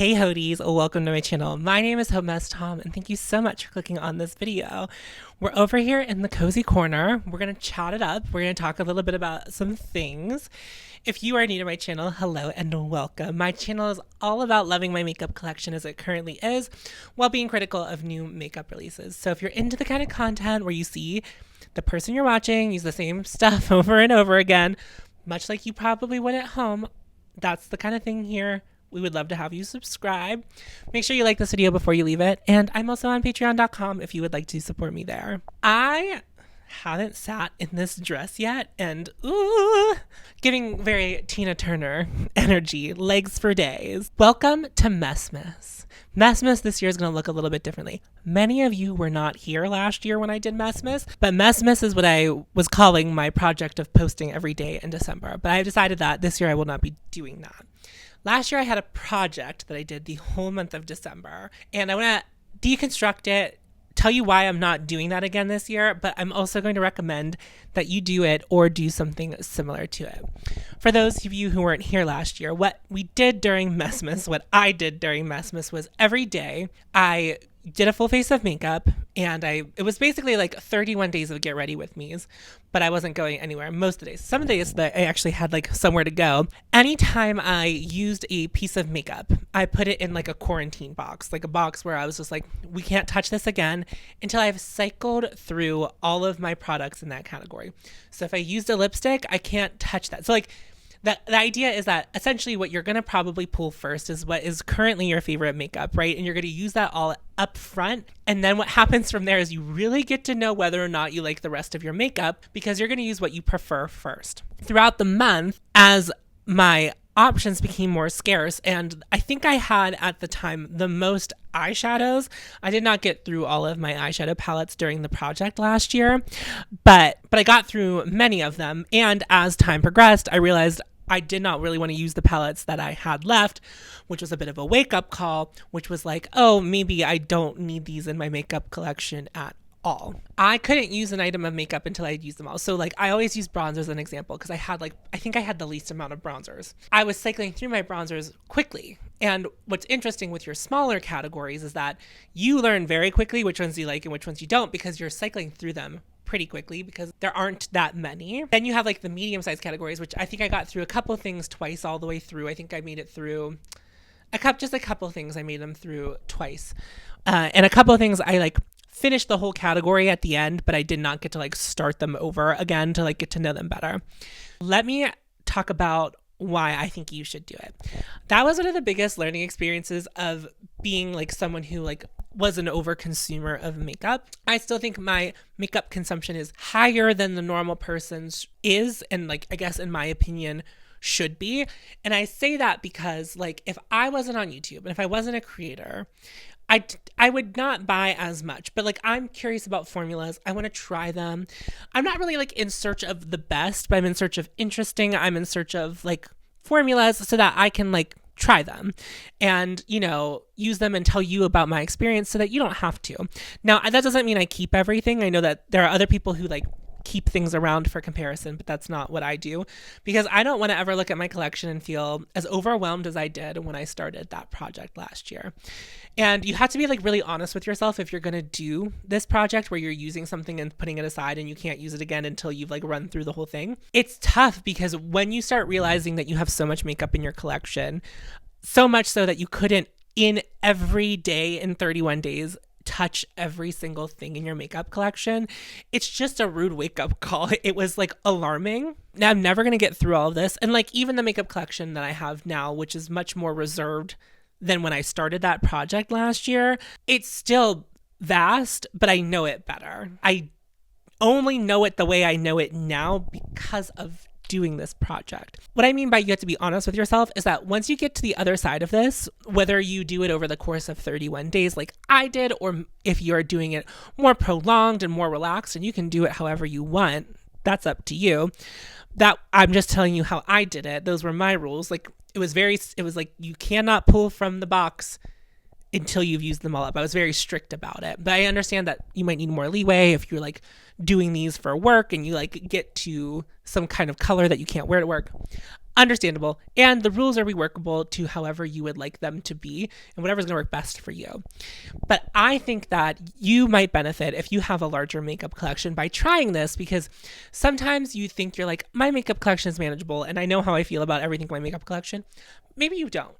Hey Hodies, welcome to my channel. My name is hautemesstom and thank you so much for clicking on this video. We're over here in the cozy corner. We're going to chat it up. We're going to talk a little bit about some things. If you are new to my channel, hello and welcome. My channel is all about loving my makeup collection as it currently is while being critical of new makeup releases. So if you're into the kind of content where you see the person you're watching use the same stuff over and over again, much like you probably would at home, that's the kind of thing here. We would love to have you subscribe. Make sure you like this video before you leave it. And I'm also on patreon.com if you would like to support me there. I haven't sat in this dress yet and giving very Tina Turner energy, legs for days. Welcome to Messmas. Messmas this year is going to look a little bit differently. Many of you were not here last year when I did Messmas, but Messmas is what I was calling my project of posting every day in December. But I've decided that this year I will not be doing that. Last year I had a project that I did the whole month of December, and I want to deconstruct it, tell you why I'm not doing that again this year, but I'm also going to recommend that you do it or do something similar to it. For those of you who weren't here last year, what we did during Messmas, what I did during Messmas was every day I did a full face of makeup, and it was basically like 31 days of get ready with me's, but I wasn't going anywhere most of the days. Some of the days that I actually had like somewhere to go. Anytime I used a piece of makeup, I put it in like a quarantine box, like a box where I was just like, we can't touch this again until I've cycled through all of my products in that category. So if I used a lipstick, I can't touch that. So like, the idea is that essentially what you're going to probably pull first is what is currently your favorite makeup, right? And you're going to use that all up front. And then what happens from there is you really get to know whether or not you like the rest of your makeup because you're going to use what you prefer first. Throughout the month, as my options became more scarce, and I think I had at the time the most eyeshadows. I did not get through all of my eyeshadow palettes during the project last year, but I got through many of them. And as time progressed, I realized I did not really want to use the palettes that I had left, which was a bit of a wake-up call, which was like, oh, maybe I don't need these in my makeup collection at all. I couldn't use an item of makeup until I'd used them all. So like I always use bronzers as an example because I think I had the least amount of bronzers. I was cycling through my bronzers quickly. And what's interesting with your smaller categories is that you learn very quickly which ones you like and which ones you don't because you're cycling through them pretty quickly because there aren't that many. Then you have like the medium-sized categories, which I think I got through a couple things twice all the way through. I think I made it through just a couple things I made them through twice. And a couple of things I like finished the whole category at the end, but I did not get to like start them over again to like get to know them better. Let me talk about why I think you should do it. That was one of the biggest learning experiences of being like someone who like was an over consumer of makeup. I still think my makeup consumption is higher than the normal person's is, and like I guess in my opinion should be. And I say that because like if I wasn't on YouTube and if I wasn't a creator, I would not buy as much, but like I'm curious about formulas. I want to try them. I'm not really like in search of the best, but I'm in search of interesting. I'm in search of like formulas so that I can like try them and, you know, use them and tell you about my experience so that you don't have to. Now, that doesn't mean I keep everything. I know that there are other people who like keep things around for comparison, but that's not what I do because I don't want to ever look at my collection and feel as overwhelmed as I did when I started that project last year. And you have to be like really honest with yourself if you're going to do this project where you're using something and putting it aside and you can't use it again until you've like run through the whole thing. It's tough because when you start realizing that you have so much makeup in your collection, so much so that you couldn't in every day in 31 days touch every single thing in your makeup collection, it's just a rude wake-up call. It was like alarming. Now I'm never going to get through all of this. And like even the makeup collection that I have now, which is much more reserved than when I started that project last year, it's still vast, but I know it better. I only know it the way I know it now because of doing this project. What I mean by you have to be honest with yourself is that once you get to the other side of this, whether you do it over the course of 31 days like I did, or if you're doing it more prolonged and more relaxed and you can do it however you want, that's up to you. That I'm just telling you how I did it. Those were my rules. Like it was like you cannot pull from the box until you've used them all up. I was very strict about it, but I understand that you might need more leeway if you're like doing these for work and you like get to some kind of color that you can't wear to work. Understandable. And the rules are reworkable to however you would like them to be and whatever's going to work best for you. But I think that you might benefit if you have a larger makeup collection by trying this, because sometimes you think you're like, my makeup collection is manageable and I know how I feel about everything in my makeup collection. Maybe you don't.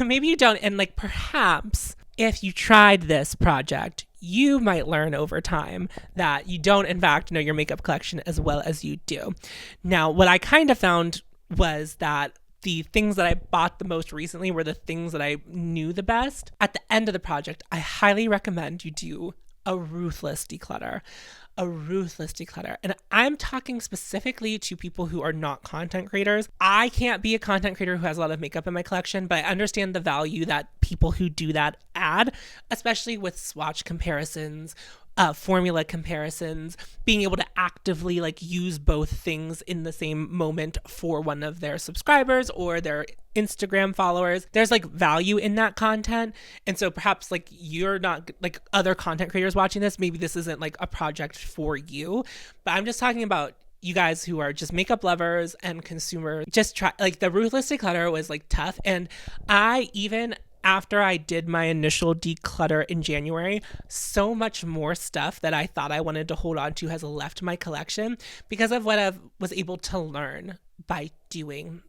Maybe you don't. And like perhaps if you tried this project, you might learn over time that you don't in fact know your makeup collection as well as you do. Now, what I kind of found was that the things that I bought the most recently were the things that I knew the best. At the end of the project, I highly recommend you do a ruthless declutter. A ruthless declutter. And I'm talking specifically to people who are not content creators. I can't be a content creator who has a lot of makeup in my collection, but I understand the value that people who do that add, especially with swatch comparisons, formula comparisons, being able to actively like use both things in the same moment for one of their subscribers or their Instagram followers. There's like value in that content. And so perhaps like you're not like other content creators watching this, maybe this isn't like a project for you, but I'm just talking about you guys who are just makeup lovers and consumer. Just try, like the ruthless declutter was like tough. And after I did my initial declutter in January, so much more stuff that I thought I wanted to hold on to has left my collection because of what I was able to learn by doing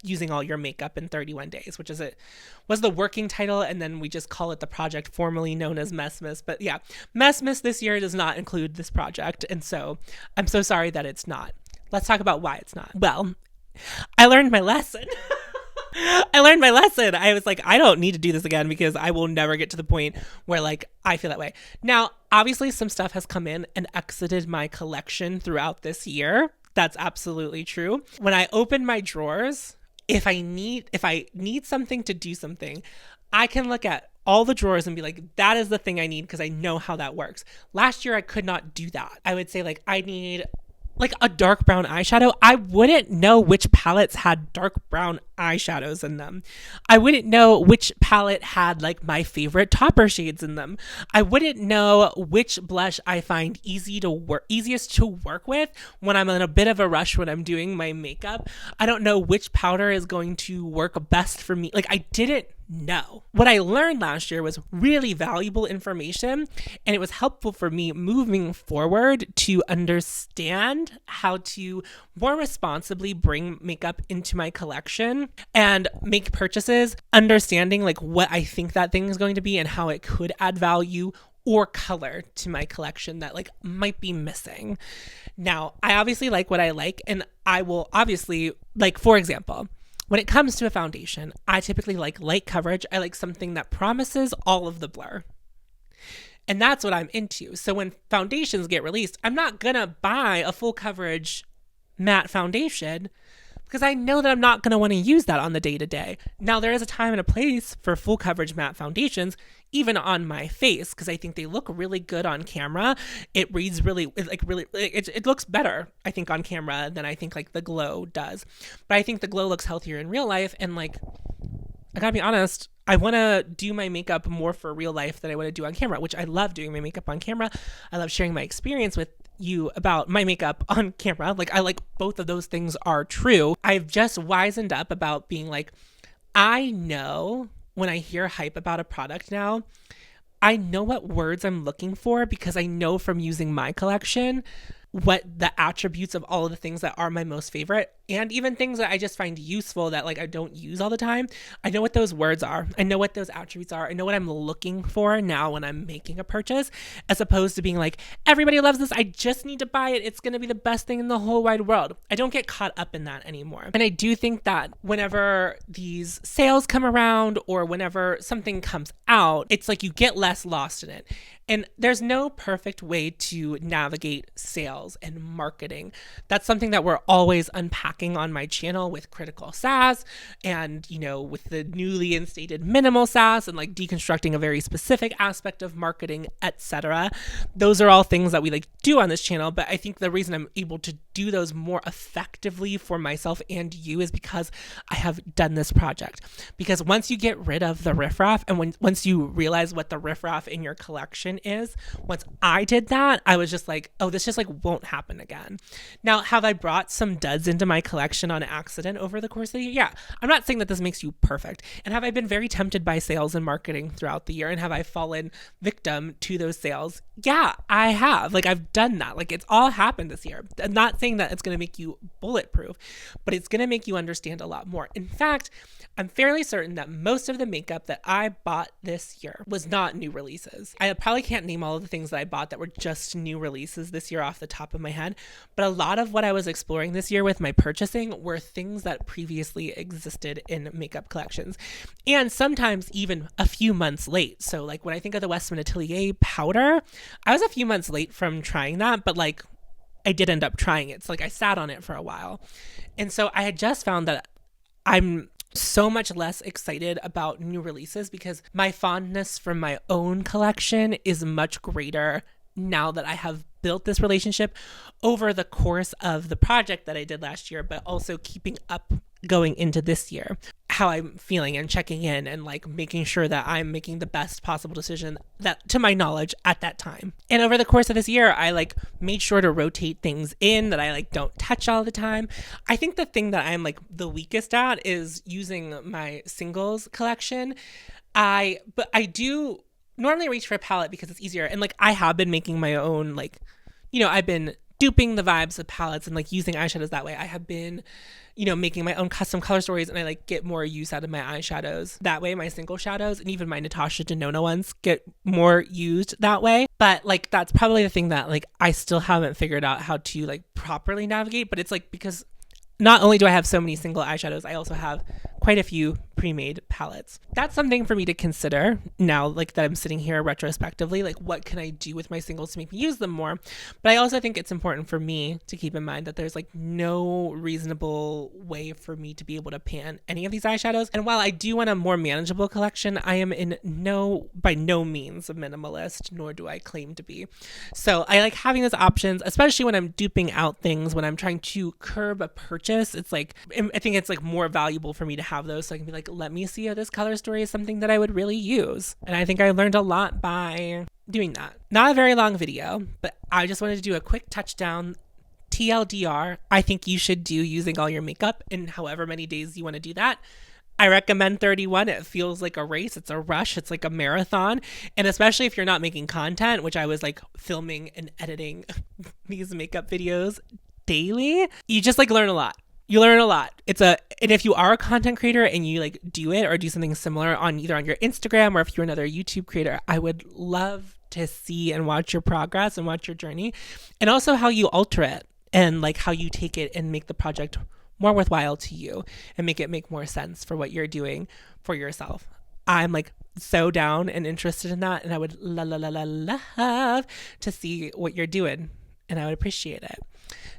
using all your makeup in 31 days, which was the working title. And then we just call it the project formerly known as messmas. But yeah, messmas this year does not include this project. And so I'm so sorry that it's not. Let's talk about why it's not. Well, I learned my lesson. I was like, I don't need to do this again because I will never get to the point where like I feel that way. Now, obviously some stuff has come in and exited my collection throughout this year. That's absolutely true. When I open my drawers, if I need something to do something, I can look at all the drawers and be like, that is the thing I need because I know how that works. Last year, I could not do that. I would say like, I need like a dark brown eyeshadow. I wouldn't know which palettes had dark brown eyeshadows in them. I wouldn't know which palette had like my favorite topper shades in them. I wouldn't know which blush I find easiest to work with when I'm in a bit of a rush when I'm doing my makeup. I don't know which powder is going to work best for me. Like I didn't know. What I learned last year was really valuable information, and it was helpful for me moving forward to understand how to more responsibly bring makeup into my collection and make purchases, understanding like what I think that thing is going to be and how it could add value or color to my collection that like might be missing. Now, I obviously like what I like, and I will obviously, like, for example, when it comes to a foundation, I typically like light coverage. I like something that promises all of the blur. And that's what I'm into. So when foundations get released, I'm not going to buy a full coverage matte foundation because I know that I'm not going to want to use that on the day-to-day. Now, there is a time and a place for full coverage matte foundations, even on my face, because I think they look really good on camera. It reads it looks better, I think, on camera than I think like the glow does. But I think the glow looks healthier in real life. And like, I gotta be honest, I want to do my makeup more for real life than I want to do on camera, which I love doing my makeup on camera. I love sharing my experience with you about my makeup on camera. Like, I like both of those things are true. I've just wisened up about being like, I know when I hear hype about a product now, I know what words I'm looking for because I know from using my collection what the attributes of all of the things that are my most favorite, and even things that I just find useful that like I don't use all the time. I know what those words are. I know what those attributes are. I know what I'm looking for now when I'm making a purchase, as opposed to being like, everybody loves this, I just need to buy it, it's going to be the best thing in the whole wide world. I don't get caught up in that anymore. And I do think that whenever these sales come around or whenever something comes out, it's like you get less lost in it. And there's no perfect way to navigate sales and marketing. That's something that we're always unpacking on my channel with critical sass and, you know, with the newly instated minimal sass and like deconstructing a very specific aspect of marketing, etc. Those are all things that we like do on this channel. But I think the reason I'm able to do those more effectively for myself and you is because I have done this project. Because once you get rid of the riffraff and once you realize what the riffraff in your collection is, once I did that, I was just like, oh, this just like won't happen again. Now, have I brought some duds into my collection on accident over the course of the year? Yeah. I'm not saying that this makes you perfect. And have I been very tempted by sales and marketing throughout the year? And have I fallen victim to those sales? Yeah, I have. Like, I've done that. Like, it's all happened this year. I'm not saying that it's going to make you bulletproof, but it's going to make you understand a lot more. In fact, I'm fairly certain that most of the makeup that I bought this year was not new releases. I probably can't name all of the things that I bought that were just new releases this year off the top of my head, but a lot of what I was exploring this year with my purchasing were things that previously existed in makeup collections, and sometimes even a few months late. So like when I think of the Westman Atelier powder, I was a few months late from trying that, but like I did end up trying it. So like I sat on it for a while. And so I had just found that I'm so much less excited about new releases because my fondness for my own collection is much greater now that I have built this relationship over the course of the project that I did last year, but also keeping up going into this year, how I'm feeling and checking in and like making sure that I'm making the best possible decision that to my knowledge at that time. And over the course of this year, I like made sure to rotate things in that I like don't touch all the time. I think the thing that I'm like the weakest at is using my singles collection. But I do normally reach for a palette because it's easier. And like I have been making my own, like, you know, I've been duping the vibes of palettes and like using eyeshadows that way. I have been, you know, making my own custom color stories, and I like get more use out of my eyeshadows that way. My single shadows and even my Natasha Denona ones get more used that way. But like that's probably the thing that like I still haven't figured out how to like properly navigate. But it's like because not only do I have so many single eyeshadows, I also have quite a few pre-made palettes. That's something for me to consider now, like that I'm sitting here retrospectively, like what can I do with my singles to make me use them more? But I also think it's important for me to keep in mind that there's like no reasonable way for me to be able to pan any of these eyeshadows. And while I do want a more manageable collection, I am by no means a minimalist, nor do I claim to be. So I like having those options, especially when I'm duping out things, when I'm trying to curb a purchase. It's like, I think it's like more valuable for me to have those so I can be like, let me see how this color story is something that I would really use. And I think I learned a lot by doing that. Not a very long video, but I just wanted to do a quick touchdown. TLDR, I think you should do using all your makeup in however many days you want to do that. I recommend 31. It feels like a race. It's a rush. It's like a marathon. And especially if you're not making content, which I was like filming and editing these makeup videos daily, you just like learn a lot. You learn a lot. And if you are a content creator and you like do it or do something similar on either on your Instagram or if you're another YouTube creator, I would love to see and watch your progress and watch your journey, and also how you alter it and like how you take it and make the project more worthwhile to you and make more sense for what you're doing for yourself. I'm like so down and interested in that, and I would love to see what you're doing, and I would appreciate it.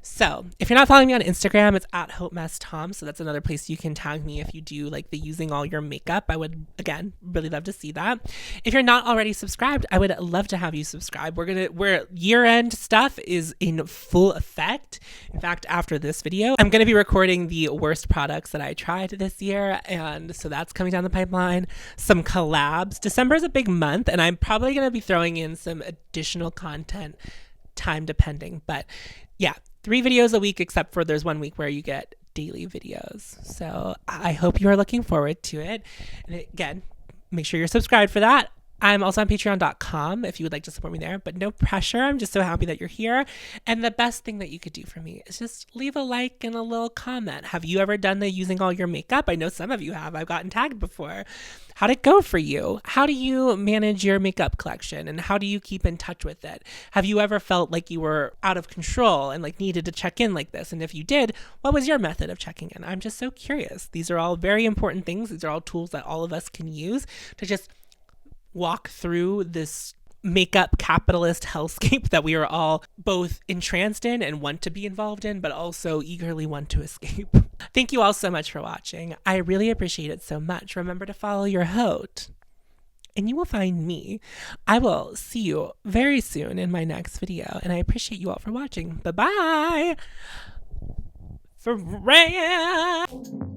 So if you're not following me on Instagram, it's at hautemesstom. So that's another place you can tag me if you do like the using all your makeup. I would, again, really love to see that. If you're not already subscribed, I would love to have you subscribe. We're year-end stuff is in full effect. In fact, after this video, I'm going to be recording the worst products that I tried this year. And so that's coming down the pipeline. Some collabs. December is a big month, and I'm probably going to be throwing in some additional content, time depending. But yeah, 3 videos a week, except for there's 1 week where you get daily videos. So I hope you are looking forward to it. And again, make sure you're subscribed for that. I'm also on patreon.com if you would like to support me there, but no pressure. I'm just so happy that you're here. And the best thing that you could do for me is just leave a like and a little comment. Have you ever done the using all your makeup? I know some of you have. I've gotten tagged before. How'd it go for you? How do you manage your makeup collection, and how do you keep in touch with it? Have you ever felt like you were out of control and like needed to check in like this? And if you did, what was your method of checking in? I'm just so curious. These are all very important things. These are all tools that all of us can use to just walk through this makeup capitalist hellscape that we are all both entranced in and want to be involved in, but also eagerly want to escape. Thank you all so much for watching. I really appreciate it so much. Remember to follow your haute, and you will find me. I will see you very soon in my next video, and I appreciate you all for watching. Bye-bye. For real.